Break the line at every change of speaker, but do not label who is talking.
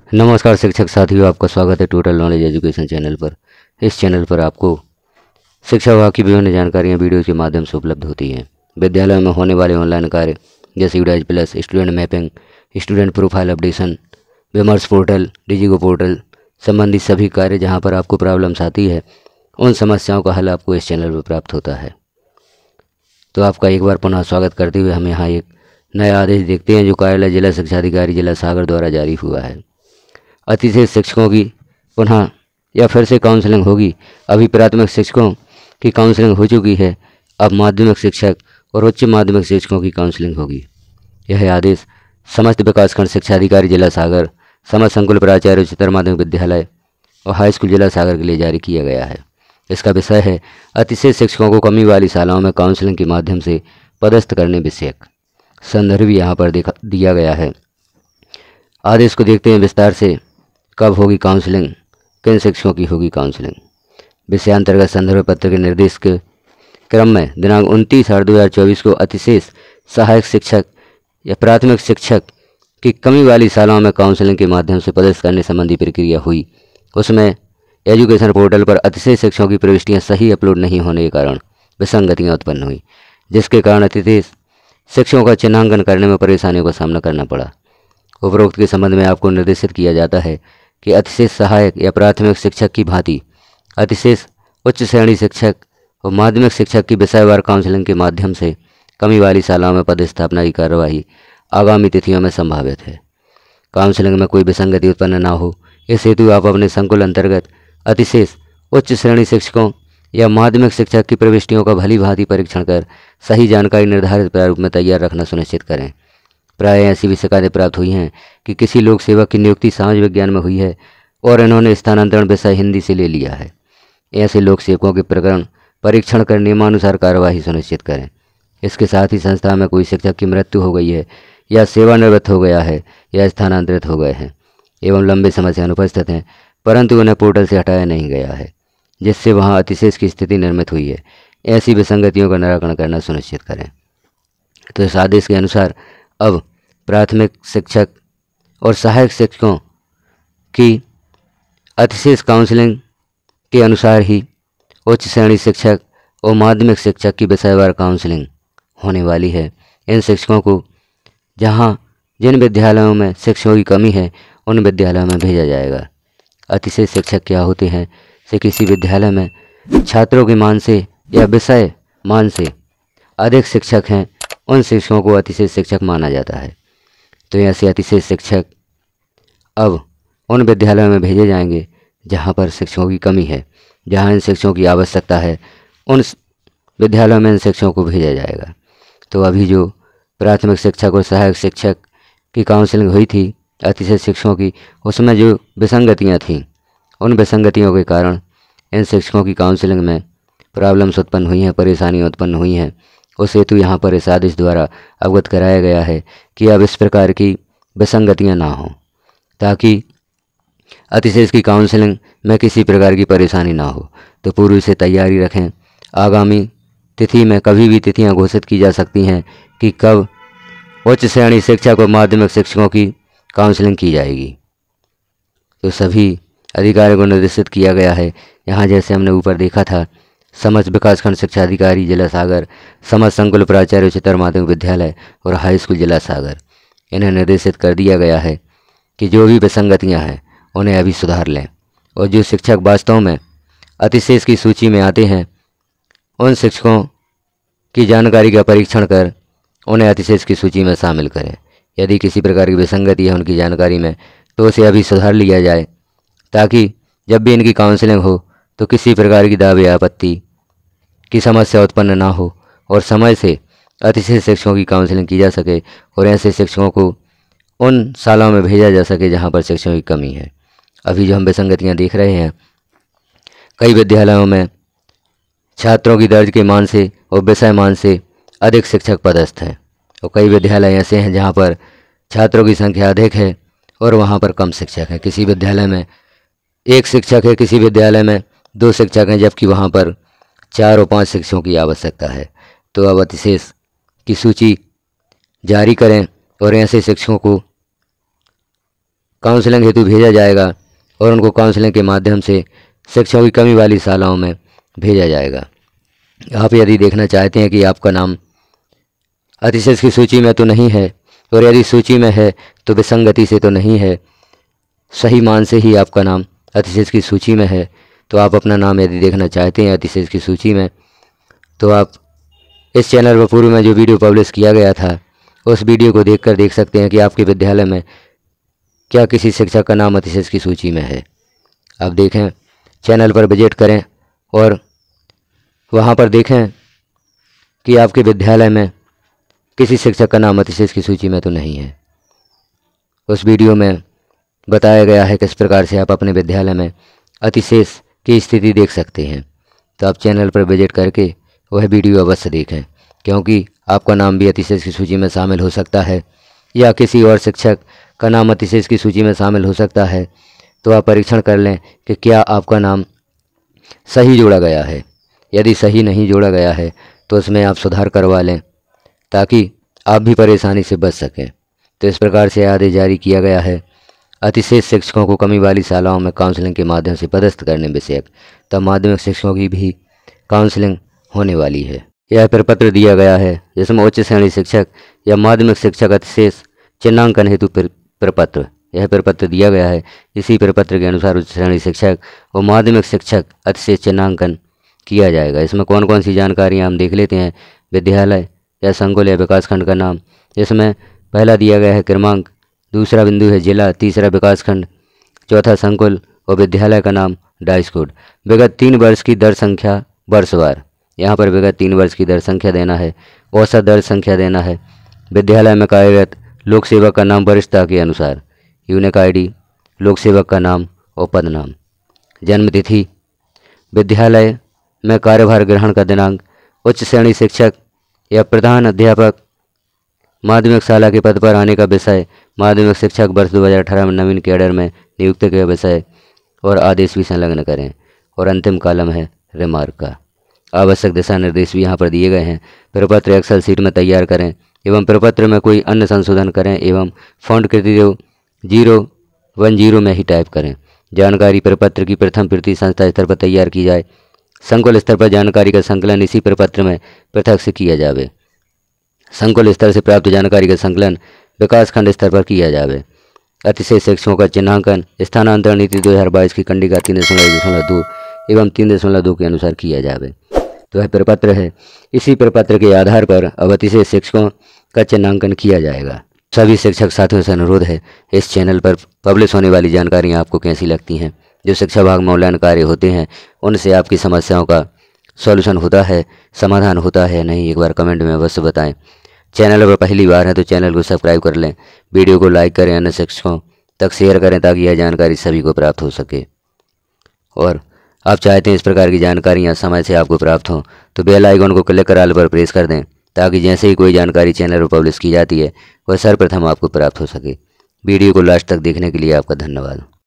नमस्कार शिक्षक साथियों, आपका स्वागत है टोटल नॉलेज एजुकेशन चैनल पर। इस चैनल पर आपको शिक्षा विभाग की विभिन्न जानकारियाँ वीडियो के माध्यम से उपलब्ध होती हैं। विद्यालयों में होने वाले ऑनलाइन कार्य जैसे UDAG plus, student mapping, student profile updation, विमर्श पोर्टल, डिजिगो पोर्टल संबंधी सभी कार्य जहाँ पर आपको प्रॉब्लम्स आती है, उन समस्याओं का हल आपको इस चैनल पर प्राप्त होता है। तो आपका एक बार पुनः स्वागत करते हुए हम यहाँ एक नया आदेश देखते हैं जो कार्यालय जिला शिक्षा अधिकारी जिला सागर द्वारा जारी हुआ है। अतिथि शिक्षकों की पुनः या फिर से काउंसलिंग होगी। अभी प्राथमिक शिक्षकों की काउंसलिंग हो चुकी है, अब माध्यमिक शिक्षक और उच्च माध्यमिक शिक्षकों की काउंसलिंग होगी। यह आदेश समस्त विकासखंड शिक्षा अधिकारी जिला सागर, समस्त संकुल प्राचार्य उच्चतर माध्यमिक विद्यालय और हाई स्कूल जिला सागर के लिए जारी किया गया है। इसका विषय है अतिथि शिक्षकों को कमी वाली शालाओं में काउंसलिंग के माध्यम से पदस्थ करने विषयक। संदर्भ यहाँ पर दिया गया है। आदेश को देखते हैं विस्तार से। कब होगी काउंसलिंग, किन शिक्षकों की होगी काउंसलिंग। विषयांतर्गत संदर्भ पत्र के निर्देश के क्रम में दिनांक 29/8/2024 को अतिशेष सहायक शिक्षक या प्राथमिक शिक्षक की कमी वाली शालाओं में काउंसलिंग के माध्यम से पदस्थ करने संबंधी प्रक्रिया हुई। उसमें एजुकेशन पोर्टल पर अतिशेष शिक्षकों की प्रविष्टियां सही अपलोड नहीं होने के कारण विसंगतियां उत्पन्न हुई, जिसके कारण अतिशेष शिक्षकों का चिन्हांकन करने में परेशानियों का सामना करना पड़ा। उपरोक्त के संबंध में आपको निर्देशित किया जाता है कि अतिशेष सहायक या प्राथमिक शिक्षक की भांति अतिशेष उच्च श्रेणी शिक्षक और माध्यमिक शिक्षक की विषयवार काउंसलिंग के माध्यम से कमी वाली शालाओं में पदस्थापना की कार्यवाही आगामी तिथियों में संभावित है। काउंसलिंग में कोई विसंगति उत्पन्न न हो, इस हेतु आप अपने संकुल अंतर्गत अतिशेष उच्च श्रेणी शिक्षकों या माध्यमिक शिक्षक की प्रविष्टियों का भली भांति परीक्षण कर सही जानकारी निर्धारित प्रारूप में तैयार रखना सुनिश्चित करें। प्राय ऐसी भी शिकायतें प्राप्त हुई हैं कि किसी लोक सेवक की नियुक्ति समाज विज्ञान में हुई है और इन्होंने स्थानांतरण विषय हिंदी से ले लिया है। ऐसे लोक सेवकों के प्रकरण परीक्षण कर नियमानुसार कार्यवाही सुनिश्चित करें। इसके साथ ही संस्था में कोई शिक्षक की मृत्यु हो गई है या सेवानिवृत्त हो गया है या स्थानांतरित हो गए हैं एवं लंबे समय से अनुपस्थित हैं, परंतु उन्हें पोर्टल से हटाया नहीं गया है, जिससे वहां अतिशेष की स्थिति निर्मित हुई है। ऐसी विसंगतियों का निराकरण करना सुनिश्चित करें। तो इस आदेश के अनुसार अब प्राथमिक शिक्षक और सहायक शिक्षकों की अतिशेष काउंसलिंग के अनुसार ही उच्च श्रेणी शिक्षक और माध्यमिक शिक्षक की विषयवार काउंसलिंग होने वाली है। इन शिक्षकों को जिन विद्यालयों में शिक्षकों की कमी है उन विद्यालयों में भेजा जाएगा। अतिशेष शिक्षक क्या होते हैं से किसी विद्यालय में छात्रों के मान से या विषय मान से अधिक शिक्षक हैं, उन शिक्षकों को अतिशेष शिक्षक माना जाता है। तो ऐसे अतिशेष शिक्षक अब उन विद्यालयों में भेजे जाएंगे जहां पर शिक्षकों की कमी है। जहां इन शिक्षकों की आवश्यकता है उन विद्यालयों में इन शिक्षकों को भेजा जाएगा। तो अभी जो प्राथमिक शिक्षक और सहायक शिक्षक की काउंसलिंग हुई थी अतिशेष शिक्षकों की, उसमें जो विसंगतियां थीं, उन विसंगतियों के कारण इन शिक्षकों की काउंसलिंग में प्रॉब्लम्स उत्पन्न हुई हैं, परेशानियाँ उत्पन्न हुई हैं। उस हेतु यहाँ पर इस आदेश द्वारा अवगत कराया गया है कि अब इस प्रकार की विसंगतियाँ ना हों, ताकि अतिशेष की काउंसलिंग में किसी प्रकार की परेशानी ना हो। तो पूर्व से तैयारी रखें। आगामी तिथि में कभी भी तिथियाँ घोषित की जा सकती हैं कि कब उच्च श्रेणी शिक्षक और माध्यमिक शिक्षकों की काउंसलिंग की जाएगी। तो सभी अधिकारियों को निर्देशित किया गया है। यहाँ जैसे हमने ऊपर देखा था, समस्त विकासखंड शिक्षा अधिकारी जिला सागर, समस्त संकुल प्राचार्य उच्चतर माध्यमिक विद्यालय और हाई स्कूल जिला सागर, इन्हें निर्देशित कर दिया गया है कि जो भी विसंगतियां हैं उन्हें अभी सुधार लें और जो शिक्षक वास्तव में अतिशेष की सूची में आते हैं उन शिक्षकों की जानकारी का परीक्षण कर उन्हें अतिशेष की सूची में शामिल करें। यदि किसी प्रकार की विसंगति है उनकी जानकारी में तो उसे अभी सुधार लिया जाए, ताकि जब भी इनकी काउंसलिंग हो तो किसी प्रकार की दावे आपत्ति की समस्या उत्पन्न ना हो और समय से अतिशेष शिक्षकों की काउंसलिंग की जा सके और ऐसे शिक्षकों को उन शालाओं में भेजा जा सके जहां पर शिक्षकों की कमी है। अभी जो हम विसंगतियां देख रहे हैं, कई विद्यालयों में छात्रों की दर्ज के मान से और विषय मान से अधिक शिक्षक पदस्थ हैं और कई विद्यालय ऐसे हैं जहाँ पर छात्रों की संख्या अधिक है और वहाँ पर कम शिक्षक हैं। किसी विद्यालय में 1 शिक्षक है, किसी विद्यालय में 2 शिक्षक हैं, जबकि वहाँ पर 4 और 5 शिक्षकों की आवश्यकता है। तो अब अतिशेष की सूची जारी करें और ऐसे शिक्षकों को काउंसलिंग हेतु भेजा जाएगा और उनको काउंसलिंग के माध्यम से शिक्षकों की कमी वाली शालाओं में भेजा जाएगा। आप यदि देखना चाहते हैं कि आपका नाम अतिशेष की सूची में तो नहीं है, और यदि सूची में है तो विसंगति से तो नहीं है, सही मान से ही आपका नाम अतिशेष की सूची में है, तो आप अपना नाम यदि देखना चाहते हैं अतिशेष की सूची में, तो आप इस चैनल पर पूर्व में जो वीडियो पब्लिश किया गया था उस वीडियो को देखकर देख सकते हैं कि आपके विद्यालय में क्या किसी शिक्षक का नाम अतिशेष की सूची में है। आप देखें, चैनल पर विजिट करें और वहाँ पर देखें कि आपके विद्यालय में किसी शिक्षक का नाम अतिशेष की सूची में तो नहीं है। उस वीडियो में बताया गया है किस प्रकार से आप अपने विद्यालय में अतिशेष की स्थिति देख सकते हैं। तो आप चैनल पर विजिट करके वह वीडियो अवश्य देखें, क्योंकि आपका नाम भी अतिशेष की सूची में शामिल हो सकता है या किसी और शिक्षक का नाम अतिशेष की सूची में शामिल हो सकता है। तो आप परीक्षण कर लें कि क्या आपका नाम सही जोड़ा गया है। यदि सही नहीं जोड़ा गया है तो उसमें आप सुधार करवा लें ताकि आप भी परेशानी से बच सकें। तो इस प्रकार से आदेश जारी किया गया है अतिशेष शिक्षकों को कमी वाली शालाओं में काउंसलिंग के माध्यम से पदस्थ करने विषयक। तब माध्यमिक शिक्षकों की भी काउंसलिंग होने वाली है। यह प्रपत्र दिया गया है जिसमें उच्च श्रेणी शिक्षक या माध्यमिक शिक्षक अतिशेष चिन्हांकन हेतु प्रपत्र, यह प्रपत्र दिया गया है। इसी प्रपत्र के अनुसार उच्च श्रेणी शिक्षक और माध्यमिक शिक्षक अतिशेष चिन्हांकन किया जाएगा। इसमें कौन कौन सी जानकारियाँ हम देख लेते हैं। विद्यालय या संकुल या विकासखंड का नाम, इसमें पहला दिया गया है क्रमांक, दूसरा बिंदु है जिला, तीसरा विकासखंड, चौथा संकुल और विद्यालय का नाम डाइस कोड। विगत 3 वर्ष की दर संख्या वर्षवार, यहाँ पर विगत 3 वर्ष की दर संख्या देना है, औसत दर संख्या देना है। विद्यालय में कार्यरत लोक सेवक का नाम वरिष्ठता के अनुसार, यूनिक आईडी, लोक सेवक का नाम और पद नाम। जन्म तिथि, विद्यालय में कार्यभार ग्रहण का दिनांक, उच्च श्रेणी शिक्षक या प्रधान अध्यापक माध्यमिक शाला के पद पर आने का विषय, माध्यमिक शिक्षक वर्ष 2018 में नवीन कैडर में नियुक्त के विषय और आदेश भी संलग्न करें। और अंतिम कॉलम है रिमार्क का। आवश्यक दिशा निर्देश भी यहाँ पर दिए गए हैं। प्रपत्र एक्सेल शीट में तैयार करें एवं प्रपत्र में कोई अन्य संशोधन करें एवं फॉन्ट कृति 010 में ही टाइप करें। जानकारी प्रपत्र की प्रथम प्रति संस्था स्तर पर तैयार की जाए। संकुल स्तर पर जानकारी का संकलन इसी प्रपत्र में पृथक से किया जावे। संकुल स्तर से प्राप्त जानकारी का संकलन विकासखंड स्तर पर किया जावे। अतिशेष शिक्षकों का चिन्हांकन स्थानांतरण नीति 2022 की कंडिका 3.1.2 एवं 3.2 के अनुसार किया जावे। तो यह प्रपत्र है। इसी प्रपत्र के आधार पर अब अतिशेष शिक्षकों का चिन्हांकन किया जाएगा। सभी शिक्षक साथियों से अनुरोध है, इस चैनल पर पब्लिश होने वाली जानकारियाँ आपको कैसी लगती हैं। जो शिक्षा विभाग में ऑनलाइन कार्य होते हैं उनसे आपकी समस्याओं का सॉल्यूशन होता है, समाधान होता है नहीं, एक बार कमेंट में अवश्य बताएं। चैनल पर पहली बार है तो चैनल को सब्सक्राइब कर लें, वीडियो को लाइक करें, अन्य शिक्षकों तक शेयर करें ताकि यह जानकारी सभी को प्राप्त हो सके। और आप चाहते हैं इस प्रकार की जानकारियाँ समय से आपको प्राप्त हों तो बेल आइकन को क्लिक कर ऑल पर प्रेस कर दें ताकि जैसे ही कोई जानकारी चैनल पर पब्लिश की जाती है वह सर्वप्रथम आपको प्राप्त हो सके। वीडियो को लास्ट तक देखने के लिए आपका धन्यवाद।